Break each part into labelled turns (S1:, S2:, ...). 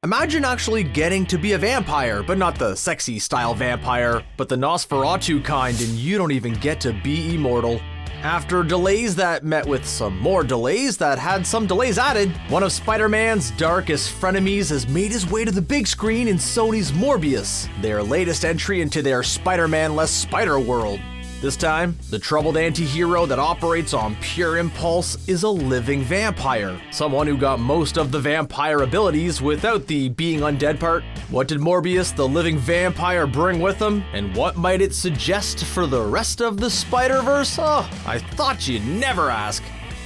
S1: Imagine actually getting to be a vampire, but not the sexy style vampire, but the Nosferatu kind, and you don't even get to be immortal. After delays that met with some more delays that had some delays added, one of Spider-Man's darkest frenemies has made his way to the big screen in Sony's Morbius, their latest entry into their Spider-Man-less spider world. This time, the troubled anti-hero that operates on pure impulse is a living vampire, someone who got most of the vampire abilities without the being undead part. What did Morbius, the living vampire, bring with him, and what might it suggest for the rest of the Spider-Verse? Oh, I thought you'd never ask.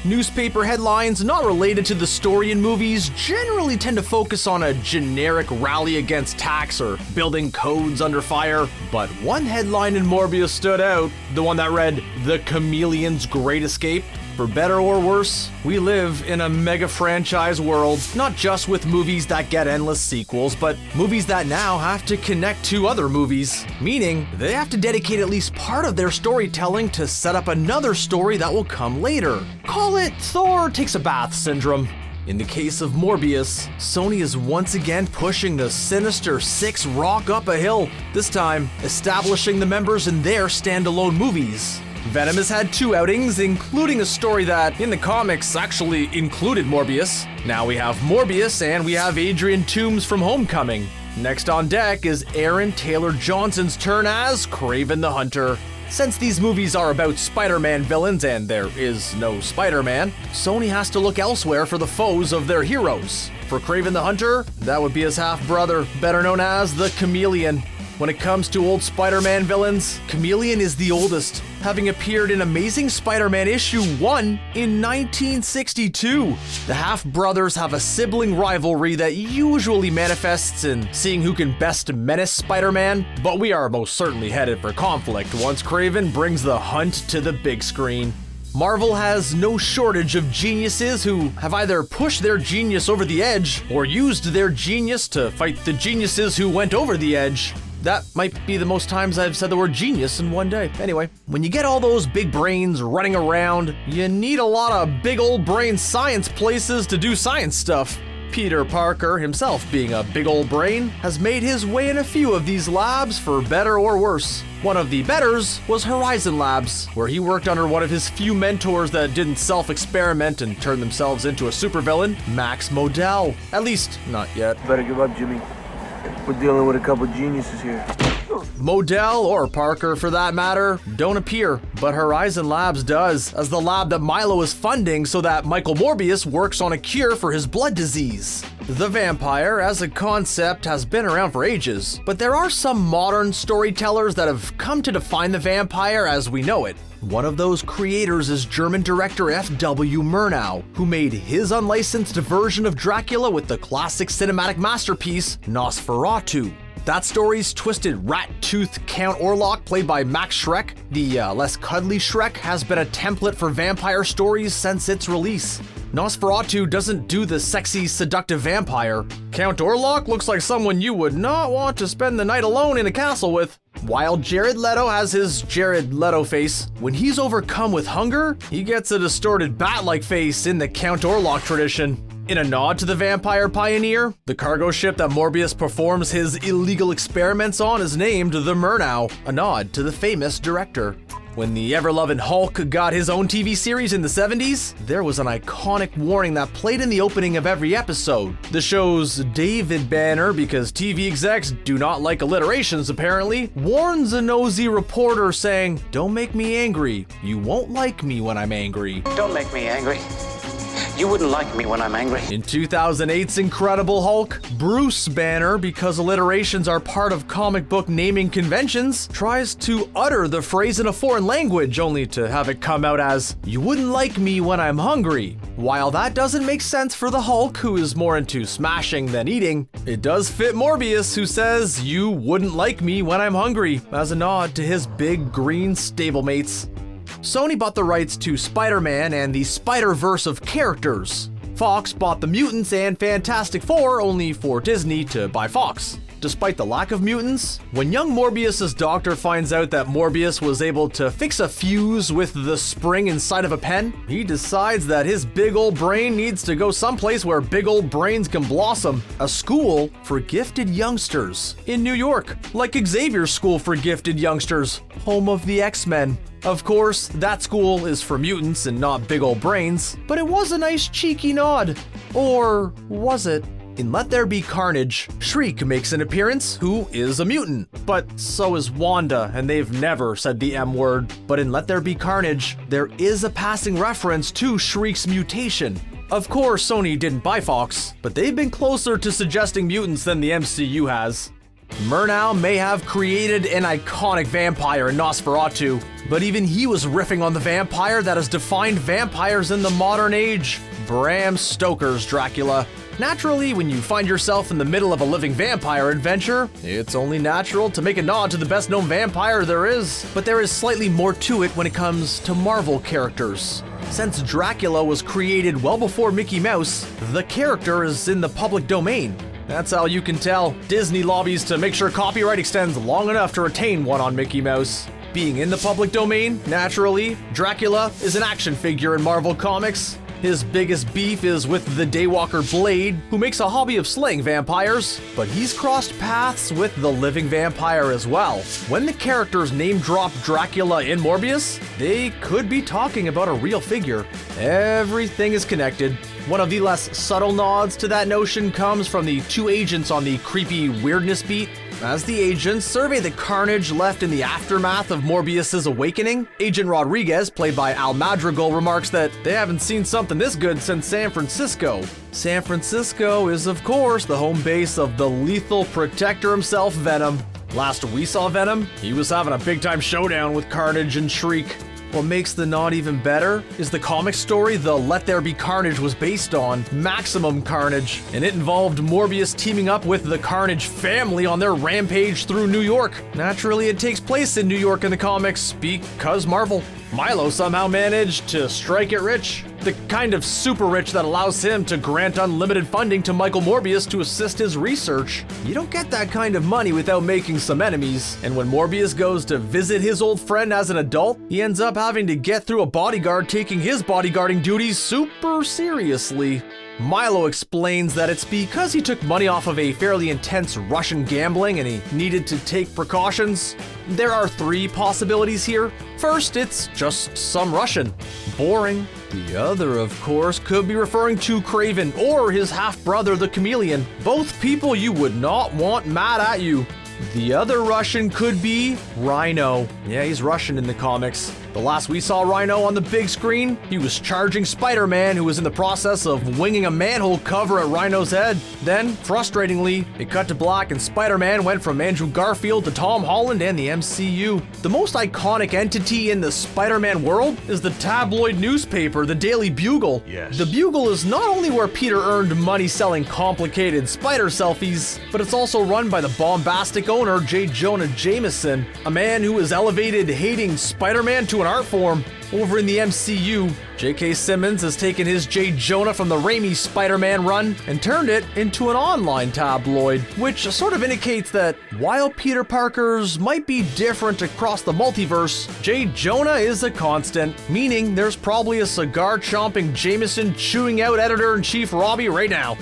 S1: Newspaper headlines not related to the story in movies generally tend to focus on a generic rally against tax or building codes under fire, but one headline in Morbius stood out, the one that read, "The Chameleon's Great Escape." For better or worse, we live in a mega franchise world, not just with movies that get endless sequels, but movies that now have to connect to other movies, meaning they have to dedicate at least part of their storytelling to set up another story that will come later. Call it Thor takes a bath syndrome. In the case of Morbius, Sony is once again pushing the Sinister Six rock up a hill, this time establishing the members in their standalone movies. Venom has had 2 outings, including a story that, in the comics, actually included Morbius. Now we have Morbius and we have Adrian Toomes from Homecoming. Next on deck is Aaron Taylor Johnson's turn as Kraven the Hunter. Since these movies are about Spider-Man villains and there is no Spider-Man, Sony has to look elsewhere for the foes of their heroes. For Kraven the Hunter, that would be his half-brother, better known as the Chameleon. When it comes to old Spider-Man villains, Chameleon is the oldest, having appeared in Amazing Spider-Man issue 1 in 1962. The half-brothers have a sibling rivalry that usually manifests in seeing who can best menace Spider-Man, but we are most certainly headed for conflict once Kraven brings the hunt to the big screen. Marvel has no shortage of geniuses who have either pushed their genius over the edge or used their genius to fight the geniuses who went over the edge. That might be the most times I've said the word genius in one day. Anyway, when you get all those big brains running around, you need a lot of big old brain science places to do science stuff. Peter Parker, himself being a big old brain, has made his way in a few of these labs for better or worse. One of the betters was Horizon Labs, where he worked under one of his few mentors that didn't self-experiment and turn themselves into a supervillain, Max Modell. At least, not yet.
S2: Better give up, Jimmy. We're dealing with a couple geniuses here.
S1: Modell, or Parker for that matter, don't appear, but Horizon Labs does, as the lab that Milo is funding so that Michael Morbius works on a cure for his blood disease. The vampire, as a concept, has been around for ages, but there are some modern storytellers that have come to define the vampire as we know it. One of those creators is German director F.W. Murnau, who made his unlicensed version of Dracula with the classic cinematic masterpiece Nosferatu. That story's twisted rat-toothed Count Orlok, played by Max Schreck, the less cuddly Schreck, has been a template for vampire stories since its release. Nosferatu doesn't do the sexy, seductive vampire. Count Orlok looks like someone you would not want to spend the night alone in a castle with. While Jared Leto has his Jared Leto face, when he's overcome with hunger, he gets a distorted bat-like face in the Count Orlok tradition. In a nod to the vampire pioneer, the cargo ship that Morbius performs his illegal experiments on is named the Murnau, a nod to the famous director. When the ever-loving Hulk got his own TV series in the 70s, there was an iconic warning that played in the opening of every episode. The show's David Banner, because TV execs do not like alliterations apparently, warns a nosy reporter saying, "Don't make me angry. You won't like me when I'm angry."
S3: Don't make me angry. You wouldn't like me when I'm angry.
S1: In 2008's Incredible Hulk, Bruce Banner, because alliterations are part of comic book naming conventions, tries to utter the phrase in a foreign language only to have it come out as, "You wouldn't like me when I'm hungry." While that doesn't make sense for the Hulk, who is more into smashing than eating, it does fit Morbius, who says, "You wouldn't like me when I'm hungry," as a nod to his big green stablemates. Sony bought the rights to Spider-Man and the Spider-Verse of characters. Fox bought the Mutants and Fantastic Four only for Disney to buy Fox. despite the lack of mutants? When young Morbius's doctor finds out that Morbius was able to fix a fuse with the spring inside of a pen, he decides that his big old brain needs to go someplace where big old brains can blossom. A school for gifted youngsters in New York, like Xavier's School for Gifted Youngsters, home of the X-Men. Of course, that school is for mutants and not big old brains, but it was a nice cheeky nod. Or was it? In Let There Be Carnage, Shriek makes an appearance, who is a mutant. But so is Wanda, and they've never said the M word. But in Let There Be Carnage, there is a passing reference to Shriek's mutation. Of course, Sony didn't buy Fox, but they've been closer to suggesting mutants than the MCU has. Murnau may have created an iconic vampire in Nosferatu, but even he was riffing on the vampire that has defined vampires in the modern age, Bram Stoker's Dracula. Naturally, when you find yourself in the middle of a living vampire adventure, it's only natural to make a nod to the best known vampire there is. But there is slightly more to it when it comes to Marvel characters. Since Dracula was created well before Mickey Mouse, the character is in the public domain. That's how you can tell. Disney lobbies to make sure copyright extends long enough to retain one on Mickey Mouse. Being in the public domain, naturally, Dracula is an action figure in Marvel Comics. His biggest beef is with the Daywalker Blade, who makes a hobby of slaying vampires, but he's crossed paths with the living vampire as well. When the characters name drop Dracula in Morbius, they could be talking about a real figure. Everything is connected. One of the less subtle nods to that notion comes from the two agents on the creepy weirdness beat. As the agents survey the carnage left in the aftermath of Morbius's awakening, Agent Rodriguez, played by Al Madrigal, remarks that they haven't seen something this good since San Francisco. San Francisco is, of course, the home base of the lethal protector himself, Venom. Last we saw Venom, he was having a big-time showdown with Carnage and Shriek. What makes the nod even better is the comic story the Let There Be Carnage was based on, Maximum Carnage, and it involved Morbius teaming up with the Carnage family on their rampage through New York. Naturally, it takes place in New York in the comics because Marvel. Milo somehow managed to strike it rich. The kind of super rich that allows him to grant unlimited funding to Michael Morbius to assist his research. You don't get that kind of money without making some enemies, and when Morbius goes to visit his old friend as an adult, he ends up having to get through a bodyguard taking his bodyguarding duties super seriously. Milo explains that it's because he took money off of a fairly intense Russian gambling and he needed to take precautions. There are three possibilities here. First, it's just some Russian. Boring. The other, of course, could be referring to Craven or his half-brother, the Chameleon. Both people you would not want mad at you. The other Russian could be Rhino. Yeah, he's Russian in the comics. The last we saw Rhino on the big screen, he was charging Spider-Man, who was in the process of winging a manhole cover at Rhino's head. Then, frustratingly, it cut to black and Spider-Man went from Andrew Garfield to Tom Holland and the MCU. The most iconic entity in the Spider-Man world is the tabloid newspaper, the Daily Bugle.
S4: Yes.
S1: The Bugle is not only where Peter earned money selling complicated spider selfies, but it's also run by the bombastic owner J. Jonah Jameson, a man who has elevated hating Spider-Man to an art form. Over in the MCU, J.K. Simmons has taken his J. Jonah from the Raimi Spider-Man run and turned it into an online tabloid, which sort of indicates that while Peter Parker's might be different across the multiverse, J. Jonah is a constant, meaning there's probably a cigar-chomping Jameson chewing out editor-in-chief Robbie right now.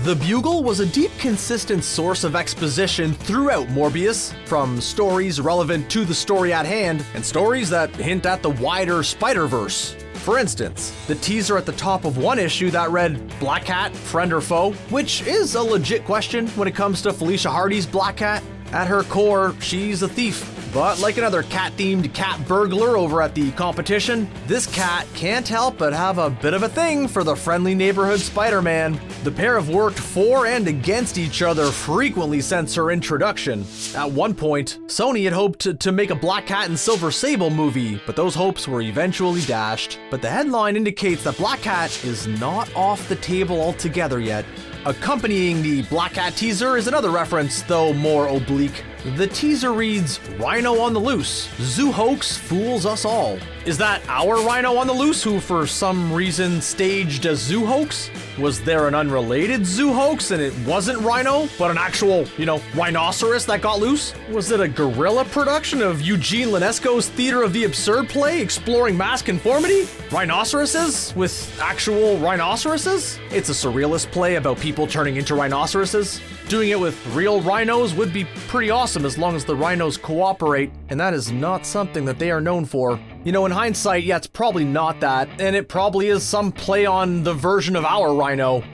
S1: The Bugle was a deep, consistent source of exposition throughout Morbius, from stories relevant to the story at hand, and stories that hint at the wider Spider-Verse. For instance, the teaser at the top of one issue that read, Black Cat, friend or foe? Which is a legit question when it comes to Felicia Hardy's Black Cat. At her core, she's a thief. But like another cat-themed cat burglar over at the competition, this cat can't help but have a bit of a thing for the friendly neighborhood Spider-Man. The pair have worked for and against each other frequently since her introduction. At one point, Sony had hoped to make a Black Cat and Silver Sable movie, but those hopes were eventually dashed. But the headline indicates that Black Cat is not off the table altogether yet. Accompanying the Black Cat teaser is another reference, though more oblique. The teaser reads, Rhino on the loose. Zoo hoax fools us all. Is that our Rhino on the loose who for some reason staged a zoo hoax? Was there an unrelated zoo hoax and it wasn't Rhino, but an actual, rhinoceros that got loose? Was it a guerrilla production of Eugene Ionesco's Theater of the Absurd play exploring mass conformity? Rhinoceroses with actual rhinoceroses? It's a surrealist play about people turning into rhinoceroses. Doing it with real rhinos would be pretty awesome as long as the rhinos cooperate, and that is not something that they are known for. In hindsight, yeah, it's probably not that, and it probably is some play on the version of our Rhino,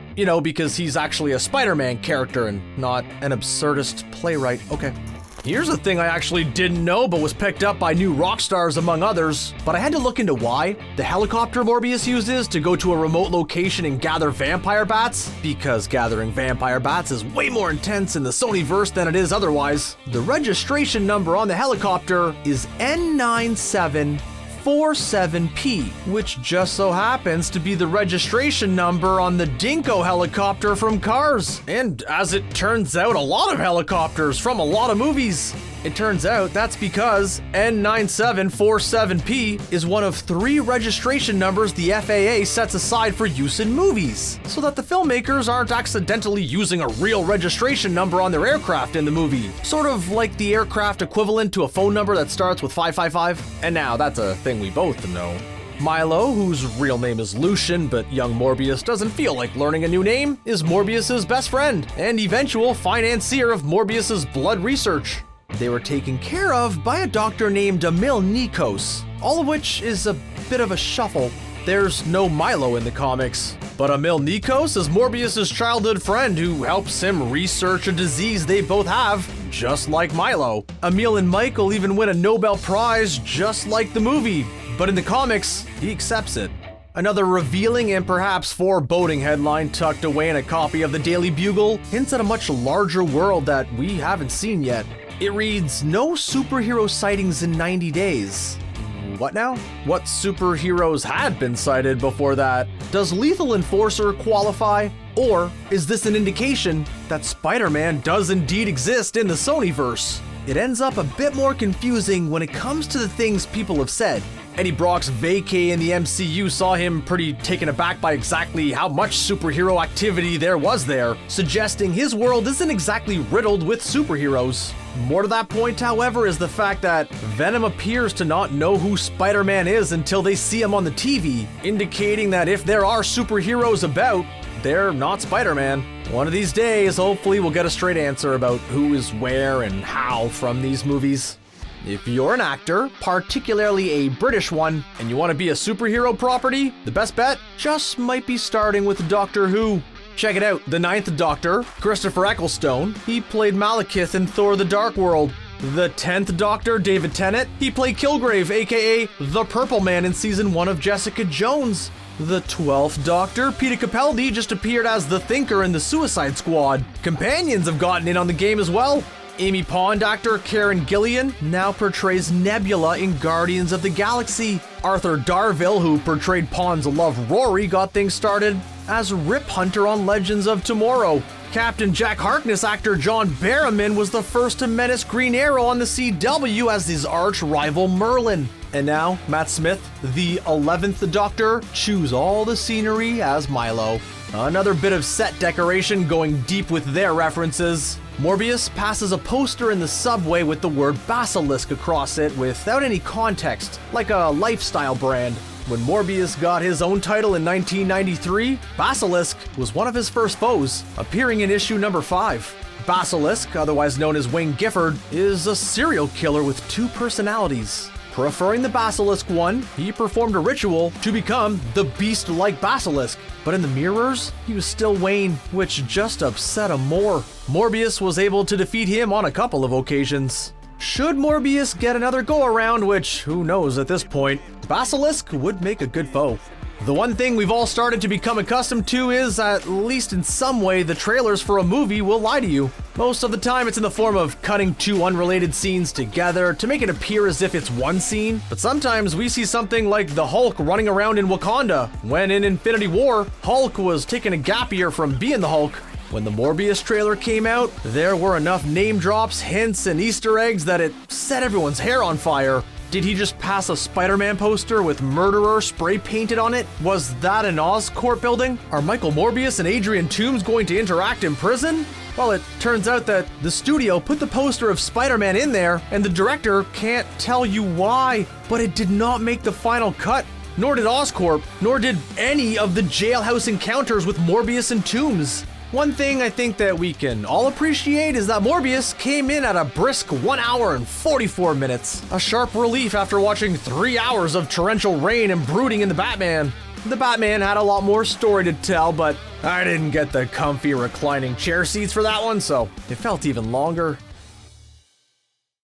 S1: because he's actually a Spider-Man character and not an absurdist playwright. Okay. Here's a thing I actually didn't know but was picked up by new rock stars among others, but I had to look into why. The helicopter Morbius uses to go to a remote location and gather vampire bats, because gathering vampire bats is way more intense in the Sonyverse than it is otherwise. The registration number on the helicopter is N9747P, which just so happens to be the registration number on the Dinko helicopter from Cars. And as it turns out, a lot of helicopters from a lot of movies. It turns out that's because N9747P is one of 3 registration numbers the FAA sets aside for use in movies, so that the filmmakers aren't accidentally using a real registration number on their aircraft in the movie. Sort of like the aircraft equivalent to a phone number that starts with 555. And now that's a thing we both know. Milo, whose real name is Lucian, but young Morbius doesn't feel like learning a new name, is Morbius's best friend and eventual financier of Morbius's blood research. They were taken care of by a doctor named Emil, all of which is a bit of a shuffle. There's no Milo in the comics, but Emil is Morbius's childhood friend who helps him research a disease they both have, just like Milo. Emil and Michael even win a Nobel Prize just like the movie, but in the comics, he accepts it. Another revealing and perhaps foreboding headline tucked away in a copy of the Daily Bugle hints at a much larger world that we haven't seen yet. It reads, no superhero sightings in 90 days. What now? What superheroes had been sighted before that? Does Lethal Enforcer qualify? Or is this an indication that Spider-Man does indeed exist in the Sonyverse? It ends up a bit more confusing when it comes to the things people have said. Eddie Brock's vacay in the MCU saw him pretty taken aback by exactly how much superhero activity there was there, suggesting his world isn't exactly riddled with superheroes. More to that point, however, is the fact that Venom appears to not know who Spider-Man is until they see him on the TV, indicating that if there are superheroes about, they're not Spider-Man. One of these days, hopefully we'll get a straight answer about who is where and how from these movies. If you're an actor, particularly a British one, and you want to be a superhero property, the best bet just might be starting with Doctor Who. Check it out, the 9th Doctor, Christopher Ecclestone, he played Malekith in Thor the Dark World. The 10th Doctor, David Tennant, he played Kilgrave, aka the Purple Man in Season 1 of Jessica Jones. The 12th Doctor, Peter Capaldi, just appeared as the Thinker in the Suicide Squad. Companions have gotten in on the game as well. Amy Pond actor Karen Gillan now portrays Nebula in Guardians of the Galaxy. Arthur Darvill, who portrayed Pond's love Rory, got things started as Rip Hunter on Legends of Tomorrow. Captain Jack Harkness actor John Barrowman was the first to menace Green Arrow on the CW as his arch rival Merlin. And now, Matt Smith, the 11th Doctor, chews all the scenery as Milo. Another bit of set decoration going deep with their references. Morbius passes a poster in the subway with the word Basilisk across it without any context, like a lifestyle brand. When Morbius got his own title in 1993, Basilisk was one of his first foes, appearing in issue number 5. Basilisk, otherwise known as Wayne Gifford, is a serial killer with 2 personalities. Preferring the Basilisk one, he performed a ritual to become the beast-like Basilisk. But in the mirrors, he was still Wayne, which just upset him more. Morbius was able to defeat him on a couple of occasions. Should Morbius get another go-around, which who knows at this point, Basilisk would make a good foe. The one thing we've all started to become accustomed to is, at least in some way, the trailers for a movie will lie to you. Most of the time it's in the form of cutting 2 unrelated scenes together to make it appear as if it's one scene, but sometimes we see something like the Hulk running around in Wakanda, when in Infinity War, Hulk was taking a gap year from being the Hulk. When the Morbius trailer came out, there were enough name drops, hints, and Easter eggs that it set everyone's hair on fire. Did he just pass a Spider-Man poster with murderer spray painted on it? Was that an Oscorp building? Are Michael Morbius and Adrian Toomes going to interact in prison? Well, it turns out that the studio put the poster of Spider-Man in there, and the director can't tell you why, but it did not make the final cut. Nor did Oscorp, nor did any of the jailhouse encounters with Morbius and Toomes. One thing I think that we can all appreciate is that Morbius came in at a brisk 1 hour and 44 minutes. A sharp relief after watching 3 hours of torrential rain and brooding in the Batman. The Batman had a lot more story to tell, but I didn't get the comfy reclining chair seats for that one, so it felt even longer.